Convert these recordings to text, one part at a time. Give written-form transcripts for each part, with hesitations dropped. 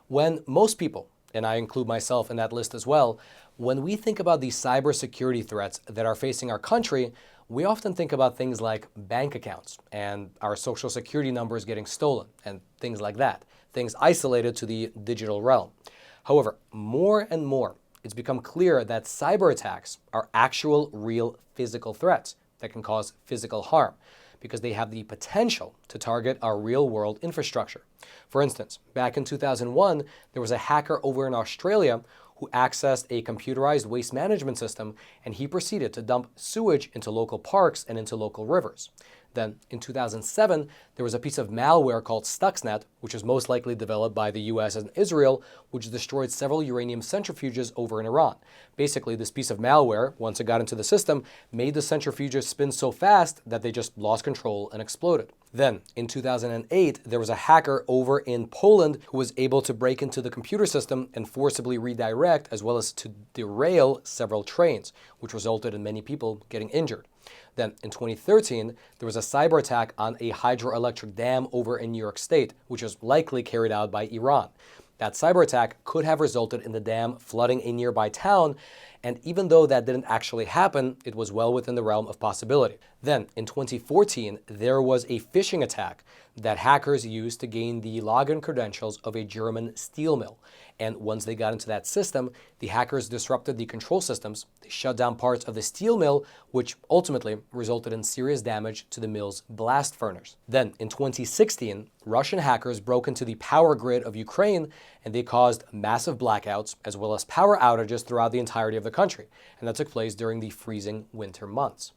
When most people, and I include myself in that list as well, when we think about the cybersecurity threats that are facing our country, we often think about things like bank accounts and our social security numbers getting stolen and things like that, things isolated to the digital realm. However, more and more, it's become clear that cyber attacks are actual, real physical threats that can cause physical harm because they have the potential to target our real-world infrastructure. For instance, back in 2001, there was a hacker over in Australia who accessed a computerized waste management system, and he proceeded to dump sewage into local parks and into local rivers. Then, in 2007, there was a piece of malware called Stuxnet, which was most likely developed by the US and Israel, which destroyed several uranium centrifuges over in Iran. Basically, this piece of malware, once it got into the system, made the centrifuges spin so fast that they just lost control and exploded. Then, in 2008, there was a hacker over in Poland who was able to break into the computer system and forcibly redirect as well as to derail several trains, which resulted in many people getting injured. Then, in 2013, there was a cyber attack on a hydroelectric dam over in New York State, which was likely carried out by Iran. That cyber attack could have resulted in the dam flooding a nearby town, and even though that didn't actually happen, it was well within the realm of possibility. Then, in 2014, there was a phishing attack that hackers used to gain the login credentials of a German steel mill. And once they got into that system, the hackers disrupted the control systems, they shut down parts of the steel mill, which ultimately resulted in serious damage to the mill's blast furnace. Then, in 2016, Russian hackers broke into the power grid of Ukraine, and they caused massive blackouts as well as power outages throughout the entirety of the country. And that took place during the freezing winter months.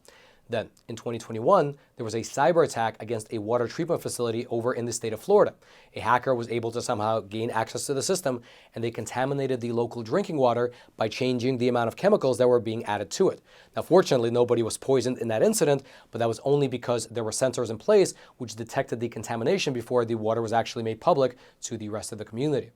Then, in 2021, there was a cyber attack against a water treatment facility over in the state of Florida. A hacker was able to somehow gain access to the system, and they contaminated the local drinking water by changing the amount of chemicals that were being added to it. Now, fortunately, nobody was poisoned in that incident, but that was only because there were sensors in place which detected the contamination before the water was actually made public to the rest of the community.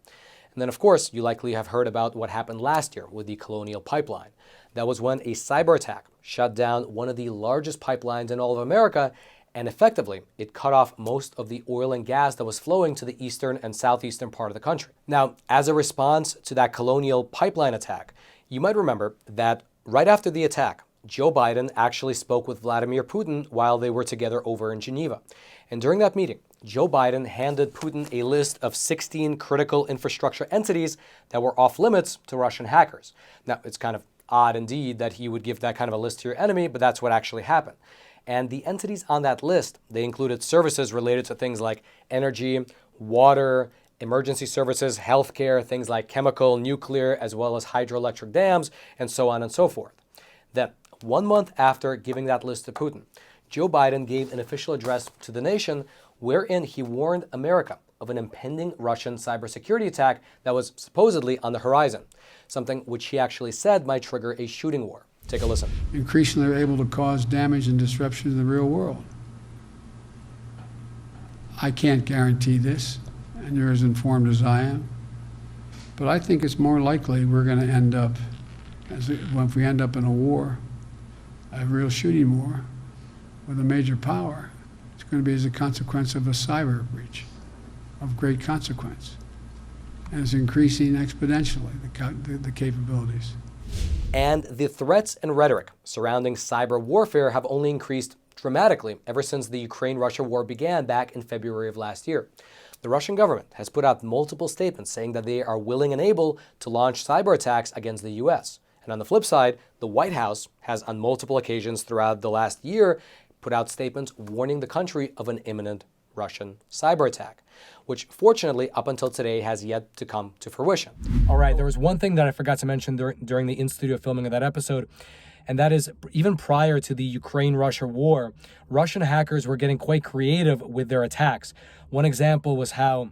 And then, of course, you likely have heard about what happened last year with the Colonial Pipeline. That was when a cyber attack shut down one of the largest pipelines in all of America, and effectively, it cut off most of the oil and gas that was flowing to the eastern and southeastern part of the country. Now, as a response to that Colonial Pipeline attack, you might remember that right after the attack, Joe Biden actually spoke with Vladimir Putin while they were together over in Geneva. And during that meeting, Joe Biden handed Putin a list of 16 critical infrastructure entities that were off limits to Russian hackers. Now, it's kind of odd indeed that he would give that kind of a list to your enemy, but that's what actually happened. And the entities on that list, they included services related to things like energy, water, emergency services, healthcare, things like chemical, nuclear, as well as hydroelectric dams, and so on and so forth. Then, 1 month after giving that list to Putin, Joe Biden gave an official address to the nation wherein he warned America of an impending Russian cybersecurity attack that was supposedly on the horizon, something which he actually said might trigger a shooting war. Take a listen. Increasingly are able to cause damage and disruption in the real world. I can't guarantee this, and you're as informed as I am, but I think it's more likely we're going to end up, if we end up in a war, a real shooting war with a major power, it's going to be as a consequence of a cyber breach of great consequence. And it's increasing exponentially, the capabilities. And the threats and rhetoric surrounding cyber warfare have only increased dramatically ever since the Ukraine-Russia war began back in February of last year. The Russian government has put out multiple statements saying that they are willing and able to launch cyber attacks against the US. And on the flip side, the White House has on multiple occasions throughout the last year put out statements warning the country of an imminent Russian cyber attack, which fortunately up until today has yet to come to fruition. All right, there was one thing that I forgot to mention during the in-studio filming of that episode, and that is even prior to the Ukraine-Russia war, Russian hackers were getting quite creative with their attacks. One example was how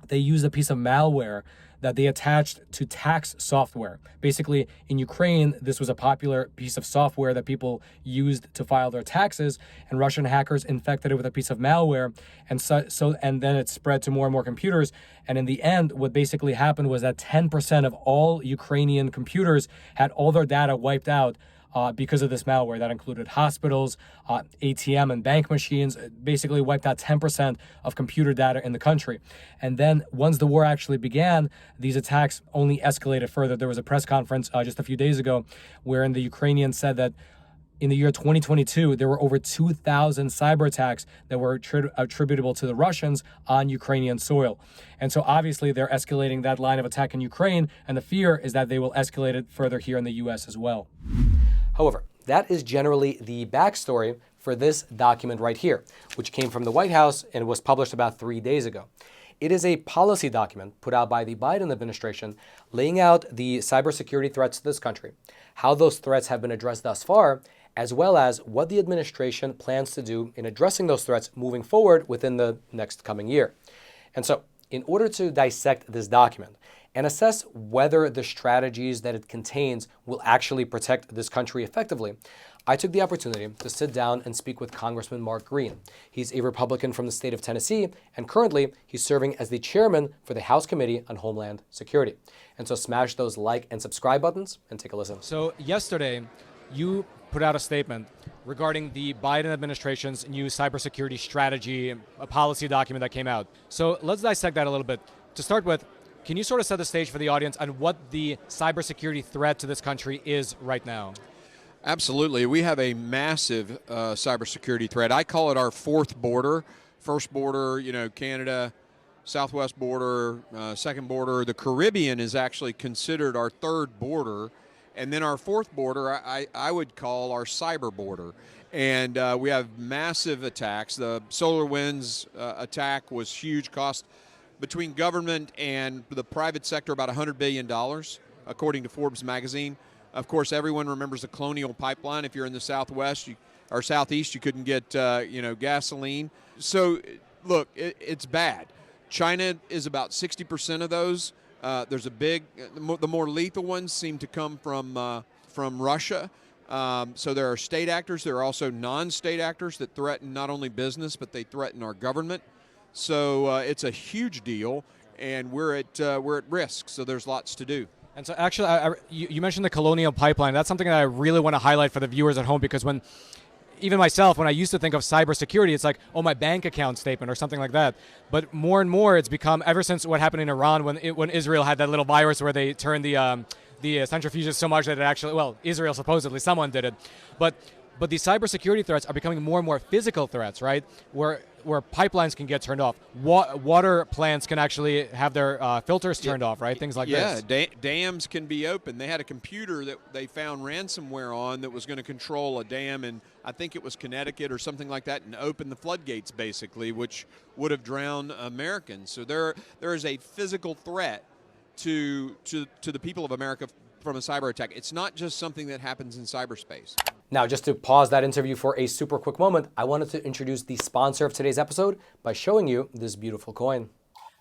they used a piece of malware that they attached to tax software. Basically, in Ukraine, this was a popular piece of software that people used to file their taxes, and Russian hackers infected it with a piece of malware, and then it spread to more and more computers. And in the end, what basically happened was that 10% of all Ukrainian computers had all their data wiped out because of this malware. That included hospitals, ATM and bank machines, basically wiped out 10% of computer data in the country. And then once the war actually began, these attacks only escalated further. There was a press conference just a few days ago wherein the Ukrainians said that in the year 2022, there were over 2,000 cyber attacks that were attributable to the Russians on Ukrainian soil. And so obviously they're escalating that line of attack in Ukraine, and the fear is that they will escalate it further here in the US as well. However, that is generally the backstory for this document right here, which came from the White House and was published about 3 days ago. It is a policy document put out by the Biden administration laying out the cybersecurity threats to this country, how those threats have been addressed thus far, as well as what the administration plans to do in addressing those threats moving forward within the next coming year. And so, in order to dissect this document and assess whether the strategies that it contains will actually protect this country effectively, I took the opportunity to sit down and speak with Congressman Mark Green. He's a Republican from the state of Tennessee, and currently he's serving as the chairman for the House Committee on Homeland Security. And so smash those like and subscribe buttons and take a listen. So yesterday, you put out a statement regarding the Biden administration's new cybersecurity strategy, a policy document that came out. So let's dissect that a little bit. To start with, can you sort of set the stage for the audience on what the cybersecurity threat to this country is right now? Absolutely. We have a massive cybersecurity threat. I call it our fourth border. First border, Canada, southwest border, second border. The Caribbean is actually considered our third border. And then our fourth border, I would call our cyber border. And we have massive attacks. The SolarWinds attack was huge, cost between government and the private sector about $100 billion, according to Forbes magazine. Of course, everyone remembers the Colonial Pipeline. If you're in the Southwest or Southeast, you couldn't get gasoline. So, look, it's bad. China is about 60% of those. There's a big, the more lethal ones seem to come from Russia. So there are state actors. There are also non-state actors that threaten not only business, but they threaten our government. So it's a huge deal, and we're at risk. So there's lots to do. And so actually, you mentioned the Colonial Pipeline. That's something that I really want to highlight for the viewers at home, because even myself, when I used to think of cybersecurity, it's like, oh, my bank account statement or something like that. But more and more, it's become, ever since what happened in Iran when Israel had that little virus where they turned the centrifuges so much that it actually, well, Israel supposedly, someone did it. But these cybersecurity threats are becoming more and more physical threats, right? Where pipelines can get turned off. Water plants can actually have their filters turned off, right? Things like this. Yeah, dams can be open. They had a computer that they found ransomware on that was going to control a dam, and I think it was Connecticut or something like that, and open the floodgates, basically, which would have drowned Americans. So there is a physical threat to the people of America from a cyber attack. It's not just something that happens in cyberspace. Now, just to pause that interview for a super quick moment, I wanted to introduce the sponsor of today's episode by showing you this beautiful coin.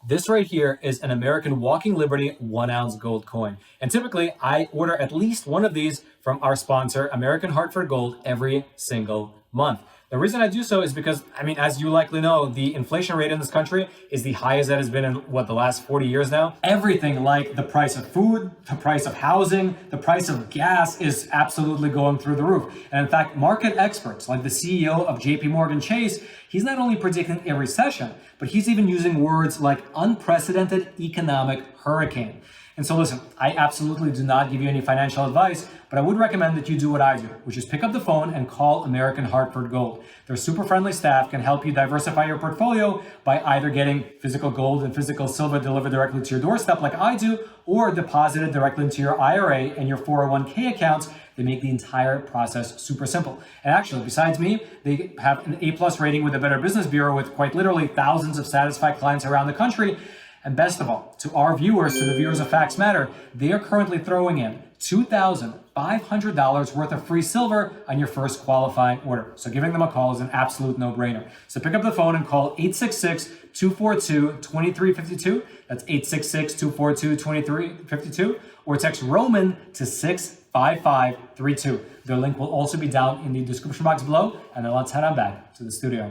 This right here is an American Walking Liberty 1 ounce gold coin. And typically, I order at least one of these from our sponsor, American Hartford Gold, every single month. The reason I do so is because, as you likely know, the inflation rate in this country is the highest that has been in, the last 40 years now. Everything like the price of food, the price of housing, the price of gas is absolutely going through the roof. And in fact, market experts like the CEO of JP Morgan Chase, he's not only predicting a recession, but he's even using words like unprecedented economic hurricane. And so listen, I absolutely do not give you any financial advice, but I would recommend that you do what I do, which is pick up the phone and call American Hartford Gold. Their super friendly staff can help you diversify your portfolio by either getting physical gold and physical silver delivered directly to your doorstep like I do, or deposited directly into your IRA and your 401k accounts. They make the entire process super simple. And actually, besides me, they have an A+ rating with the Better Business Bureau with quite literally thousands of satisfied clients around the country. And best of all, to our viewers, to the viewers of Facts Matter, they are currently throwing in $2,500 worth of free silver on your first qualifying order. So giving them a call is an absolute no-brainer. So pick up the phone and call 866-242-2352. That's 866-242-2352. Or text Roman to 65532. Their link will also be down in the description box below. And then let's head on back to the studio.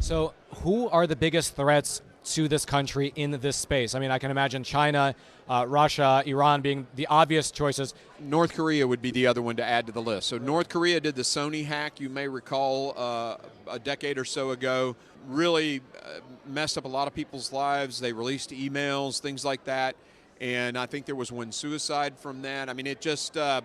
So who are the biggest threats to this country in this space? I mean, I can imagine China, Russia, Iran being the obvious choices. North Korea would be the other one to add to the list. So North Korea did the Sony hack, you may recall, a decade or so ago. Really messed up a lot of people's lives. They released emails, things like that. And I think there was one suicide from that. I mean, it just, so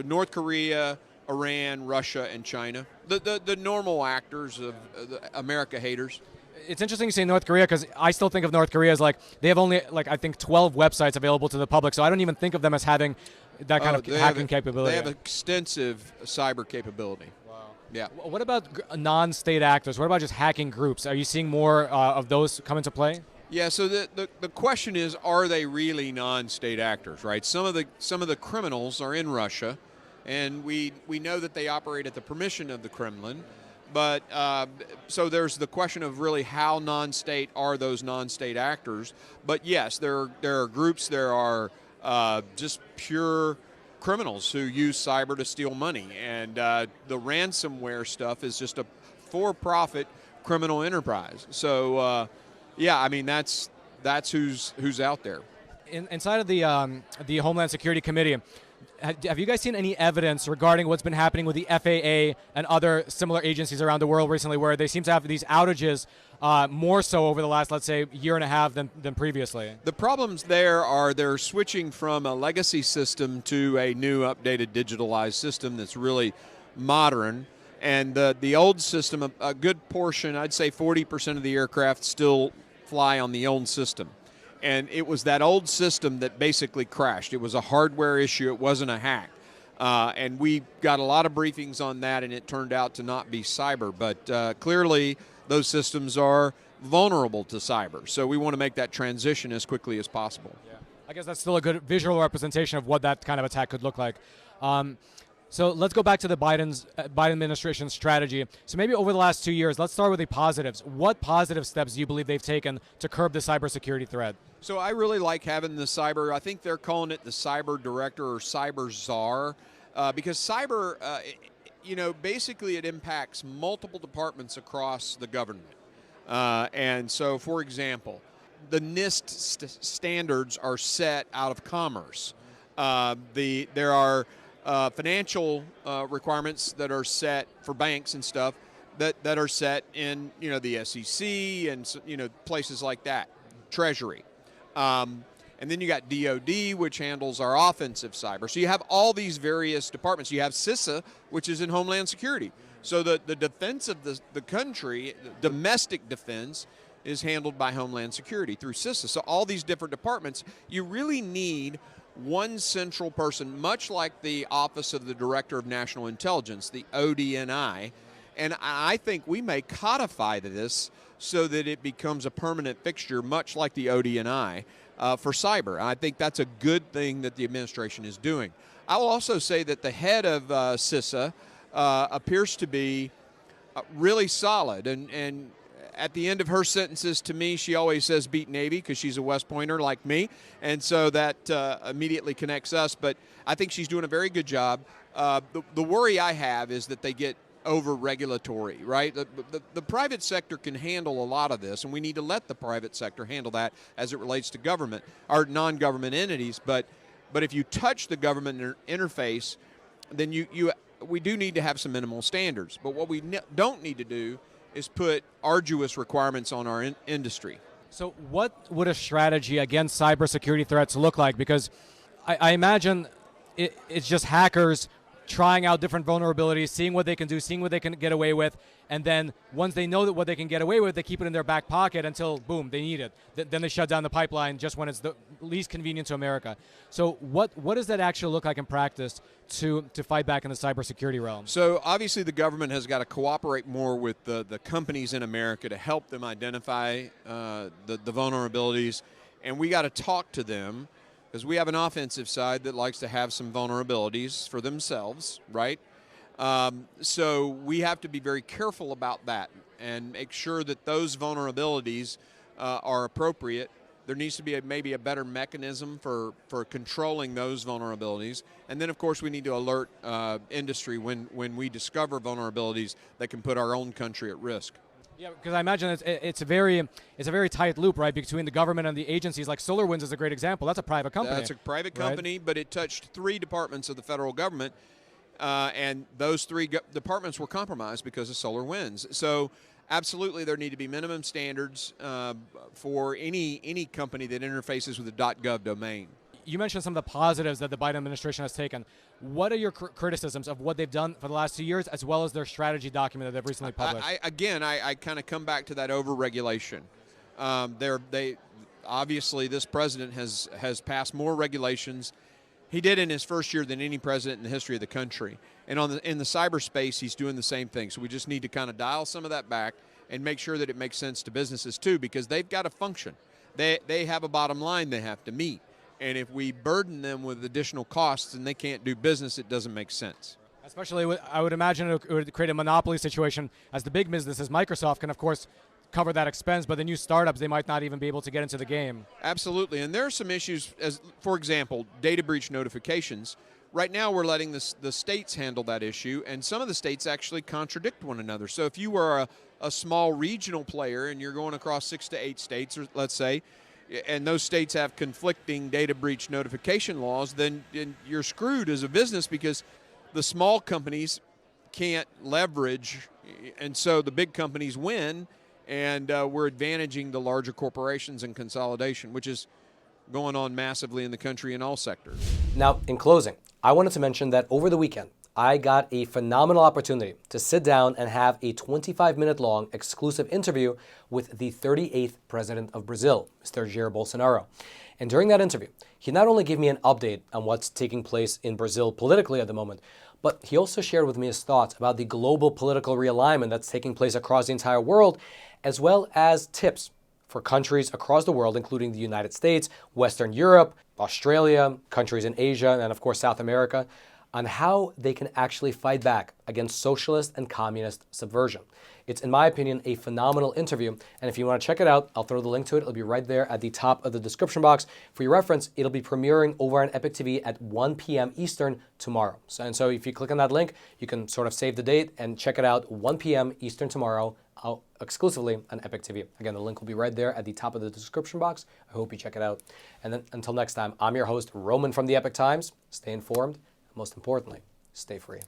North Korea, Iran, Russia, and China. The normal actors of the America haters. It's interesting you say North Korea because I still think of North Korea as like they have only like I think 12 websites available to the public, so I don't even think of them as having that kind of hacking capability. They have extensive cyber capability. Wow. Yeah. What about non-state actors? What about just hacking groups? Are you seeing more of those come into play? Yeah. So the question is, are they really non-state actors? Right. Some of the criminals are in Russia, and we know that they operate at the permission of the Kremlin. But so there's the question of really how non-state are those non-state actors. But yes, there are groups, there are just pure criminals who use cyber to steal money. And the ransomware stuff is just a for-profit criminal enterprise. So, yeah, I mean, that's who's out there. Inside of the Homeland Security Committee, have you guys seen any evidence regarding what's been happening with the FAA and other similar agencies around the world recently where they seem to have these outages more so over the last, let's say, year and a half than previously? The problems there are they're switching from a legacy system to a new updated digitalized system that's really modern. And the old system, a good portion, I'd say 40% of the aircraft still fly on the old system. And it was that old system that basically crashed. It was a hardware issue. It wasn't a hack. And we got a lot of briefings on that, and it turned out to not be cyber. But clearly, those systems are vulnerable to cyber. So we want to make that transition as quickly as possible. Yeah. I guess that's still a good visual representation of what that kind of attack could look like. So let's go back to the Biden administration's strategy. So maybe over the last 2 years, let's start with the positives. What positive steps do you believe they've taken to curb the cybersecurity threat? So I really like having the cyber, I think they're calling it the cyber director or cyber czar, because cyber, basically it impacts multiple departments across the government. And so, for example, the NIST standards are set out of commerce. There are financial requirements that are set for banks and stuff that are set in, the SEC and, places like that, Treasury. And then you got DOD, which handles our offensive cyber. So you have all these various departments. You have CISA, which is in Homeland Security. So the defense of the country, domestic defense, is handled by Homeland Security through CISA. So all these different departments, you really need one central person, much like the Office of the Director of National Intelligence, the ODNI. And I think we may codify this so that it becomes a permanent fixture, much like the ODNI, for cyber. I think that's a good thing that the administration is doing. I will also say that the head of CISA appears to be really solid. And at the end of her sentences to me, she always says beat Navy because she's a West Pointer like me. And so that immediately connects us. But I think she's doing a very good job. The worry I have is that they get over-regulatory, right? The private sector can handle a lot of this, and we need to let the private sector handle that as it relates to government or non-government entities. But if you touch the government interface, then we do need to have some minimal standards. But what we don't need to do is put arduous requirements on our industry. So what would a strategy against cybersecurity threats look like? Because I imagine it's just hackers trying out different vulnerabilities, seeing what they can do, seeing what they can get away with, and then once they know that what they can get away with, they keep it in their back pocket until, boom, they need it. Then they shut down the pipeline just when it's the least convenient to America. So what does that actually look like in practice to fight back in the cybersecurity realm? So obviously the government has got to cooperate more with the companies in America to help them identify the vulnerabilities, and we got to talk to them, because we have an offensive side that likes to have some vulnerabilities for themselves, right? So we have to be very careful about that and make sure that those vulnerabilities are appropriate. There needs to be maybe a better mechanism for controlling those vulnerabilities. And then, of course, we need to alert industry when we discover vulnerabilities that can put our own country at risk. Yeah, because I imagine it's a very tight loop, right, between the government and the agencies. Like SolarWinds is a great example. That's a private company. That's a private right? company, but it touched 3 departments of the federal government, and those 3 departments were compromised because of SolarWinds. So absolutely there need to be minimum standards for any company that interfaces with the .gov domain. You mentioned some of the positives that the Biden administration has taken. What are your criticisms of what they've done for the last 2 years, as well as their strategy document that they've recently published? I kind of come back to that overregulation. They obviously this president has passed more regulations. He did in his first year than any president in the history of the country. And in the cyberspace, he's doing the same thing. So we just need to kind of dial some of that back and make sure that it makes sense to businesses too, because they've got to function. They have a bottom line they have to meet. And if we burden them with additional costs and they can't do business, it doesn't make sense. Especially, I would imagine it would create a monopoly situation, as the big businesses, Microsoft, can, of course, cover that expense, but the new startups, they might not even be able to get into the game. Absolutely. And there are some issues, as for example, data breach notifications. Right now, we're letting the states handle that issue, and some of the states actually contradict one another. So if you were a small regional player and you're going across 6 to 8 states, or let's say, and those states have conflicting data breach notification laws, then you're screwed as a business, because the small companies can't leverage, and so the big companies win, and we're advantaging the larger corporations and consolidation, which is going on massively in the country in all sectors. Now, in closing, I wanted to mention that over the weekend, I got a phenomenal opportunity to sit down and have a 25-minute long exclusive interview with the 38th president of Brazil, Mr. Jair Bolsonaro. And during that interview, he not only gave me an update on what's taking place in Brazil politically at the moment, but he also shared with me his thoughts about the global political realignment that's taking place across the entire world, as well as tips for countries across the world, including the United States, Western Europe, Australia, countries in Asia, and of course South America, on how they can actually fight back against socialist and communist subversion. It's, in my opinion, a phenomenal interview, and if you want to check it out, I'll throw the link to it. It'll be right there at the top of the description box. For your reference, it'll be premiering over on Epic TV at 1 p.m. Eastern tomorrow. So if you click on that link, you can sort of save the date and check it out 1 p.m. Eastern tomorrow, exclusively on Epic TV. Again, the link will be right there at the top of the description box. I hope you check it out. And then until next time, I'm your host, Roman from the Epic Times. Stay informed. Most importantly, stay free.